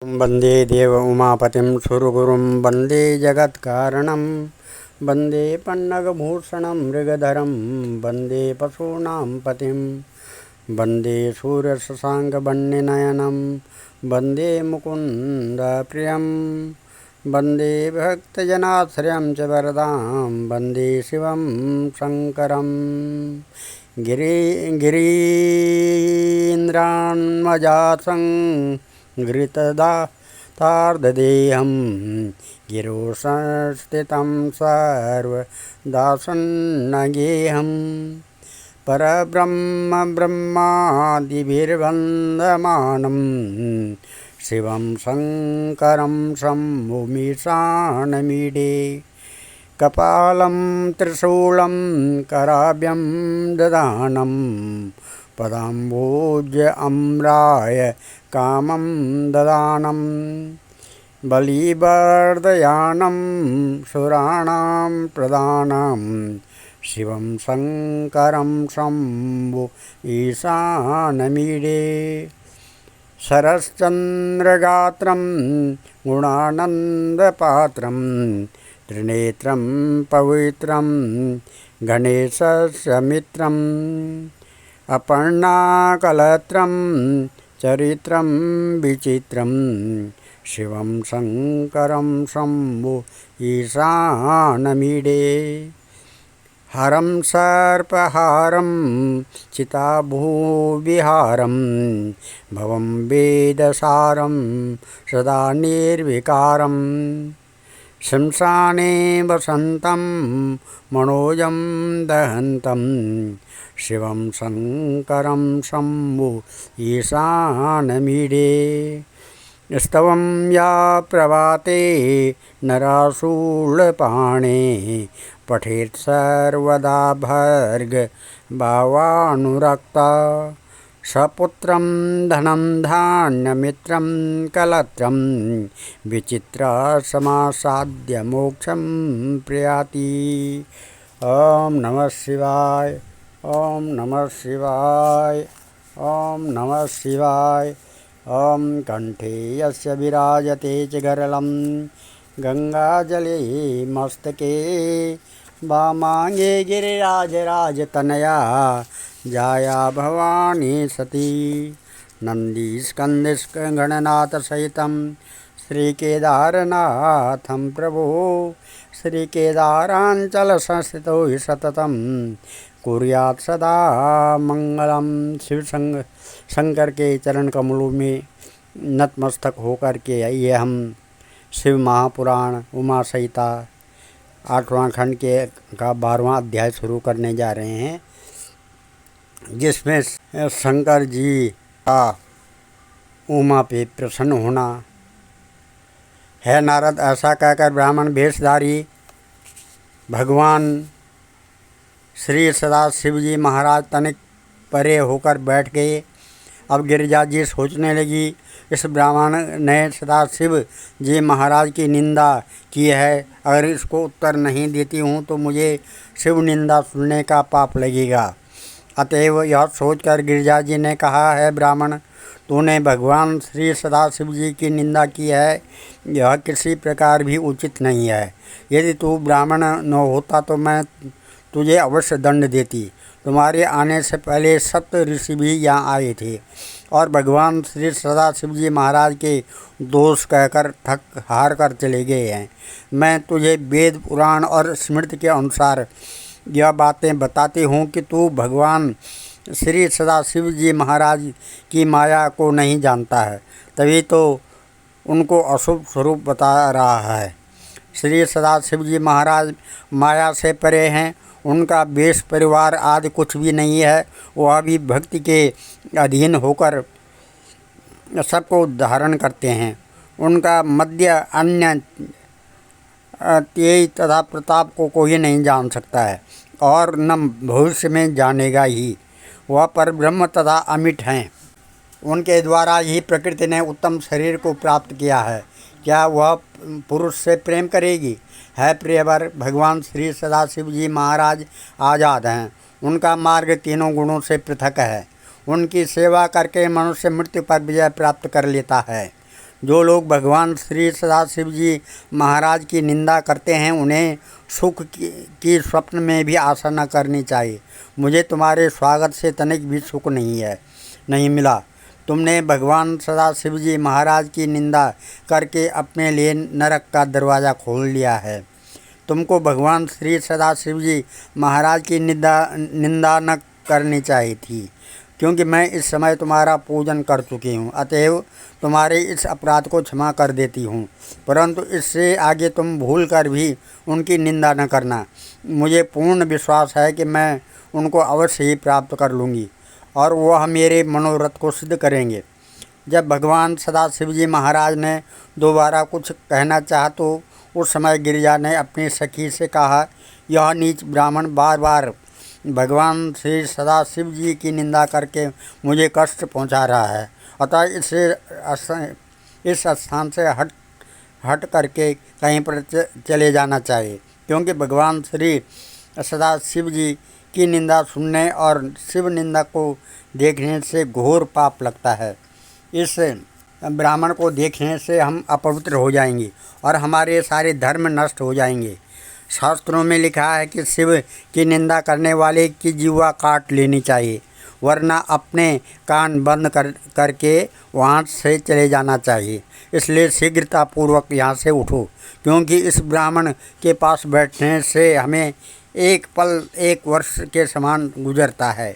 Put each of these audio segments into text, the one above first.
वंदे देव उमापतिं सुरगुरुं वंदे जगत्कारणं वंदे पन्नगभूषणं मृगधरं वंदे पशूनां पतिं वंदे सूर्यशशाङ्कवह्निनयनं वंदे मुकुन्दप्रियं वंदे भक्तजनाश्रयं च वरदां वंदे शिवं शङ्करं गिरीन्द्रान्मजासं घृतदातार्धदेहं गिरो संस्थितं सर्वदासन्नगेहं परब्रह्म ब्रह्मादिभिर्वन्दमानं शिवं शङ्करं शम्भुमीशानमीडे कपालं त्रिशूलं कराभ्यं ददानं पदाम्बोज अम्राय कामं ददानं बलिवर्धयानं सुराणां प्रदानं शिवं शङ्करं शम्भु ईशानमीडे शरश्चन्द्रगात्रं गुणानन्दपात्रं त्रिनेत्रं पवित्रं गणेशस्य मित्रम् अपर्णाकलत्रं चरित्रं विचित्रं शिवं शङ्करं शम्भु ईशानमीडे हरं सर्पहारं चिताभूविहारं भवं वेदसारं सदा निर्विकारं शंसाने वसन्तं मनोजं दहन्तं शिवं शङ्करं शम्भु ईशानमीडे स्तवं या प्रभाते नराशूलपाणे पठेत् सर्वदा भर्गभावानुरक्ता सपुत्रं धनं धान्यमित्रं कलत्रं विचित्रसमासाद्य मोक्षं प्रयाति। ओम नमः शिवाय, ओम नमः शिवाय, ओम नमः शिवाय। ओम कंठे यस्य विराजते च गरलं गंगाजले मस्तके वामांगे गिरिराजराजतनया जाया भवानी सती नंदीस्कंदगणनाथ सहितं श्रीकेदारनाथं प्रभो श्रीकेदारांचल संस्थितो हि सततं कुर्यात् सदा मंगलम। शिव शंकर के चरण कमलों में नतमस्तक होकर के आइए हम शिव महापुराण उमा सहिता 8वां खंड के का 12वां अध्याय शुरू करने जा रहे हैं, जिसमें शंकर जी का उमा पे प्रसन्न होना है। नारद, ऐसा कहकर ब्राह्मण वेशधारी भगवान श्री सदाशिव जी महाराज तनिक परे होकर बैठ गए। अब गिरिजा जी सोचने लगी, इस ब्राह्मण ने सदाशिव जी महाराज की निंदा की है, अगर इसको उत्तर नहीं देती हूँ तो मुझे शिव निंदा सुनने का पाप लगेगा। अतएव यह सोचकर गिरिजा जी ने कहा, है ब्राह्मण, तूने भगवान श्री सदाशिव जी की निंदा की है, यह किसी प्रकार भी उचित नहीं है। यदि तू ब्राह्मण न होता तो मैं तुझे अवश्य दंड देती। तुम्हारे आने से पहले सप्त ऋषि भी यहाँ आए थे और भगवान श्री सदाशिव जी महाराज के दोष कहकर थक हार कर चले गए हैं। मैं तुझे वेद पुराण और स्मृति के अनुसार यह बातें बताती हूँ कि तू भगवान श्री सदाशिव जी महाराज की माया को नहीं जानता है, तभी तो उनको अशुभ स्वरूप बता रहा है। श्री सदाशिव जी महाराज माया से परे हैं, उनका वेश परिवार आदि कुछ भी नहीं है। वह भी भक्ति के अधीन होकर सबको धारण करते हैं। उनका मध्य अन्य तेज तथा प्रताप को कोई नहीं जान सकता है और न भविष्य में जानेगा ही। वह परब्रह्म तथा अमिट हैं। उनके द्वारा ही प्रकृति ने उत्तम शरीर को प्राप्त किया है। क्या वह पुरुष से प्रेम करेगी? है प्रियवर, भगवान श्री सदाशिव जी महाराज आज़ाद हैं। उनका मार्ग तीनों गुणों से पृथक है। उनकी सेवा करके मनुष्य मृत्यु पर विजय प्राप्त कर लेता है। जो लोग भगवान श्री सदाशिव जी महाराज की निंदा करते हैं उन्हें सुख की स्वप्न में भी आशा न करनी चाहिए। मुझे तुम्हारे स्वागत से तनिक भी सुख नहीं मिला। तुमने भगवान सदाशिव जी महाराज की निंदा करके अपने लिए नरक का दरवाज़ा खोल लिया है। तुमको भगवान श्री सदाशिव जी महाराज की निंदा न करनी चाहिए थी, क्योंकि मैं इस समय तुम्हारा पूजन कर चुकी हूँ, अतएव तुम्हारे इस अपराध को क्षमा कर देती हूँ। परंतु इससे आगे तुम भूल कर भी उनकी निंदा न करना। मुझे पूर्ण विश्वास है कि मैं उनको अवश्य ही प्राप्त कर लूँगी और वह मेरे मनोरथ को सिद्ध करेंगे। जब भगवान सदाशिव जी महाराज ने दोबारा कुछ कहना चाहा तो उस समय गिरिजा ने अपनी सखी से कहा, यह नीच ब्राह्मण बार बार भगवान श्री सदाशिव जी की निंदा करके मुझे कष्ट पहुंचा रहा है, अतः इस स्थान से हट करके कहीं पर चले जाना चाहिए, क्योंकि भगवान श्री सदाशिव जी की निंदा सुनने और शिव निंदा को देखने से घोर पाप लगता है। इस ब्राह्मण को देखने से हम अपवित्र हो जाएंगे और हमारे सारे धर्म नष्ट हो जाएंगे। शास्त्रों में लिखा है कि शिव की निंदा करने वाले की जीवा काट लेनी चाहिए, वरना अपने कान बंद करके वहाँ से चले जाना चाहिए। इसलिए शीघ्रतापूर्वक यहाँ से उठो, क्योंकि इस ब्राह्मण के पास बैठने से हमें एक पल एक वर्ष के समान गुजरता है।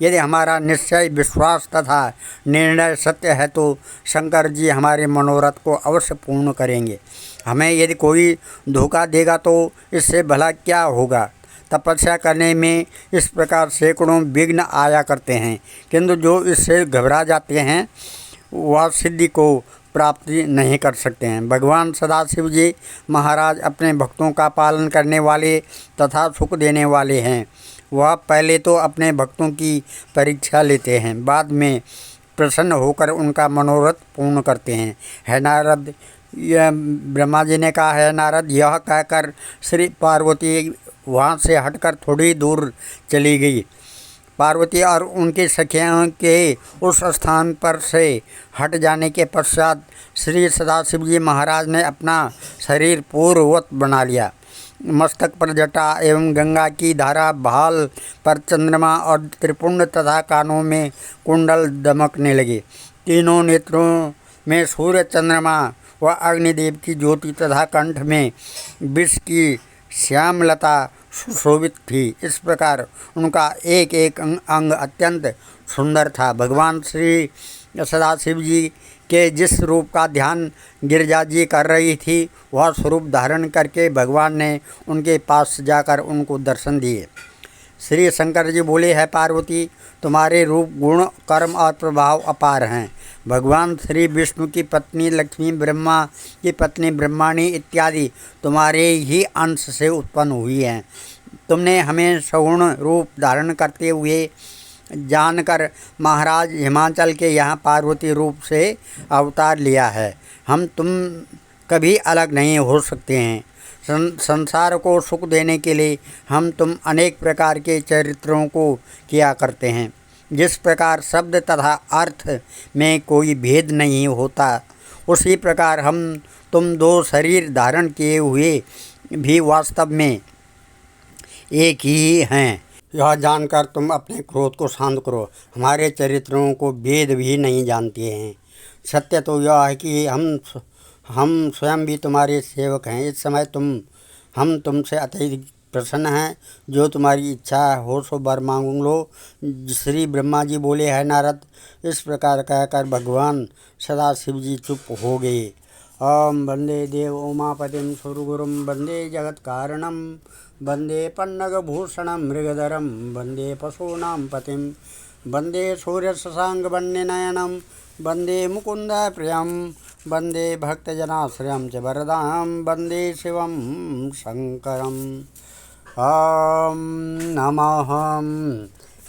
यदि हमारा निश्चय, विश्वास तथा निर्णय सत्य है तो शंकर जी हमारे मनोरथ को अवश्य पूर्ण करेंगे। हमें यदि कोई धोखा देगा तो इससे भला क्या होगा। तपस्या करने में इस प्रकार सैकड़ों विघ्न आया करते हैं, किंतु जो इससे घबरा जाते हैं वह सिद्धि को प्राप्ति नहीं कर सकते हैं। भगवान सदाशिव जी महाराज अपने भक्तों का पालन करने वाले तथा सुख देने वाले हैं। वह पहले तो अपने भक्तों की परीक्षा लेते हैं, बाद में प्रसन्न होकर उनका मनोरथ पूर्ण करते हैं। है नारद, यह ब्रह्मा जी ने कहा, है नारद, यह कहकर श्री पार्वती वहाँ से हटकर थोड़ी दूर चली गई। पार्वती और उनकी सखियों के उस स्थान पर से हट जाने के पश्चात श्री सदाशिव जी महाराज ने अपना शरीर पूर्ववत बना लिया। मस्तक पर जटा एवं गंगा की धारा, भाल पर चंद्रमा और त्रिपुंड तथा कानों में कुंडल दमकने लगे। तीनों नेत्रों में सूर्य, चंद्रमा व अग्निदेव की ज्योति तथा कंठ में विष की श्यामलता सुशोभित थी। इस प्रकार उनका एक एक अंग अत्यंत सुंदर था। भगवान श्री सदाशिव जी के जिस रूप का ध्यान गिरिजा जी कर रही थी, वह स्वरूप धारण करके भगवान ने उनके पास जाकर उनको दर्शन दिए। श्री शंकर जी बोले, है पार्वती, तुम्हारे रूप, गुण, कर्म और प्रभाव अपार हैं। भगवान श्री विष्णु की पत्नी लक्ष्मी, ब्रह्मा की पत्नी ब्रह्माणी इत्यादि तुम्हारे ही अंश से उत्पन्न हुई हैं। तुमने हमें सगुण रूप धारण करते हुए जानकर महाराज हिमाचल के यहाँ पार्वती रूप से अवतार लिया है। हम तुम कभी अलग नहीं हो सकते हैं। संसार को सुख देने के लिए हम तुम अनेक प्रकार के चरित्रों को किया करते हैं। जिस प्रकार शब्द तथा अर्थ में कोई भेद नहीं होता, उसी प्रकार हम तुम दो शरीर धारण किए हुए भी वास्तव में एक ही हैं। यह जानकर तुम अपने क्रोध को शांत करो। हमारे चरित्रों को भेद भी नहीं जानते हैं। सत्य तो यह है कि हम स्वयं भी तुम्हारे सेवक हैं। इस समय हम तुमसे अत्यधिक प्रसन्न हैं। जो तुम्हारी इच्छा हो सो वर मांग लो। श्री ब्रह्मा जी बोले, है नारद, इस प्रकार कहकर भगवान सदाशिव जी चुप हो गए। ओम वंदे देव उमापतिं सुरगुरुं वंदे जगत कारणं वंदे पन्नगभूषणं मृगधरं वंदे पशूनां पतिं वंदे सूर्यशशाङ्कवन्यनयनं वंदे मुकुन्द प्रियं वंदे भक्तजनाश्रयं च वरदां वंदे शिवं शङ्करम्। ॐ नमः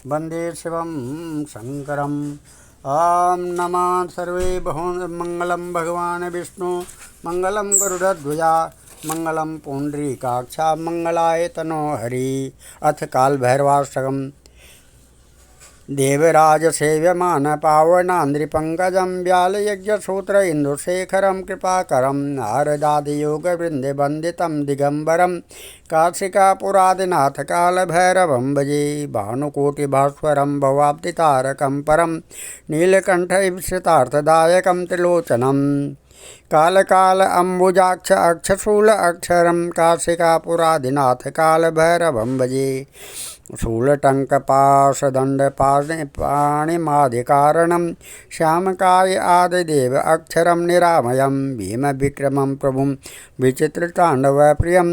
वंदे शिवं शङ्करम्। ॐ नमः सर्वे मंगलम भगवान विष्णु मंगलम गरुड़ध्वजा मंगलम पुंडरीकाक्षा मंगलाय तनो हरि। अथ काल भैरवाष्टकम्। देवराज सेव्यमान पावनान्द्रिपङ्कजं व्यालयज्ञसूत्र इन्दुशेखरं कृपाकरं नारदादियोगवृन्दवन्दितं दिगम्बरं काशिकापुरादिनाथ कालभैरवं भजे भानुकोटिभास्वरं भवाब्दितारकं परं नीलकण्ठईप्सितार्थदायकं त्रिलोचनम् कालकाल अम्बुजाक्ष अक्षशूल अक्षरं काशिकापुरादिनाथ कालभैरवं भजे शूलटङ्कपाशदण्डपाणिमादिकारणं श्यामकाय आदिदेव अक्षरं निरामयं भीमविक्रमं प्रभुं विचित्रताण्डवप्रियं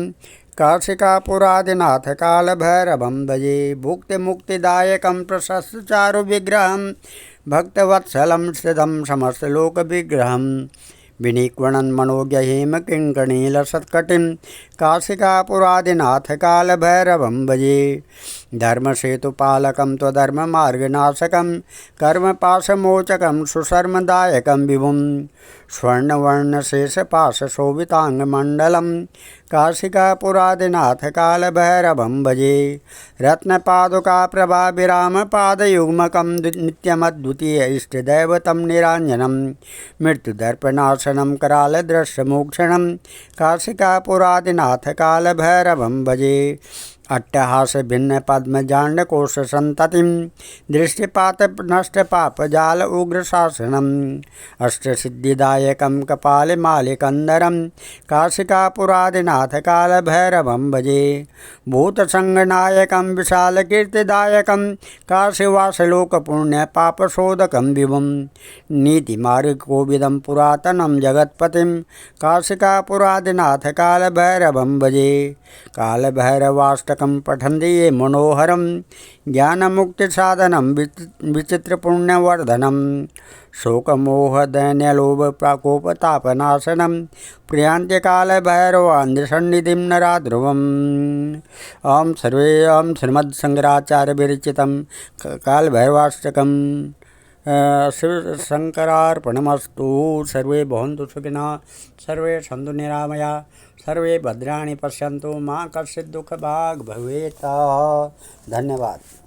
काशिकापुरादिनाथ कालभैरवं भजे भुक्तिमुक्तिदायकं प्रशस्तचारुविग्रहं भक्तवत्सलं स्थितं समस्तलोकविग्रहम् विनिक्वणन् मनोज्ञहेम किङ्कणीलसत्कटिं काशिकापुरादिनाथ कालभैरवं भजे धर्मसेतुपालकं त्वधर्ममार्गनाशकं कर्मपाशमोचकं सुशर्मदायकं विभुं स्वर्णवर्णशेषपाशशोभिताङ्गमण्डलं काशिकापुरादिनाथ कालभैरवं भजे रत्नपादुकाप्रभाभिरामपादयुग्मकं नित्यमद्वितीय इष्टदैवतं निराञ्जनं मृत्युदर्पणाशनं करालदृश्यमोक्षणं काशिकापुरादिनाथ कालभैरवं भजे अट्टहास भिन्न पद्मजाण्डकोश संततिं दृष्टिपात नष्ट पापजाल उग्र शासनम् अष्टसिद्धिदायकं कपालमालिकन्दरं काशिकापुरादिनाथ कालभैरवं भजे भूतसंगनायकं विशालकीर्तिदायकं काशीवासलोकपुण्यपापशोधकं विभुं नीतिमार्गकोविदं पुरातनं जगत्पतिं काशिकापुरादिनाथ कालभैरवं भजे कालभैरवाष्टकं पठन्ति ये मनोहरं ज्ञानमुक्तिसाधनं विचित्रपुण्यवर्धनं शोकमोहदैन्यलोभप्रकोपतापनाशनं प्रियान्त्यकालभैरवान्द्रसन्निधिं नराध्रुवम् ॐ सर्वे ॐ श्रीमद्शङ्कराचार्यविरचितं कालभैरवाष्टकं शिवशङ्करार्पणमस्तु। सर्वे भवन्तु सुखिनः, सर्वे सन्तु निरामया, सर्वे भद्राणि पश्यन्तु, मा कश्चित् दुःखभाग् भवेत्। धन्यवाद।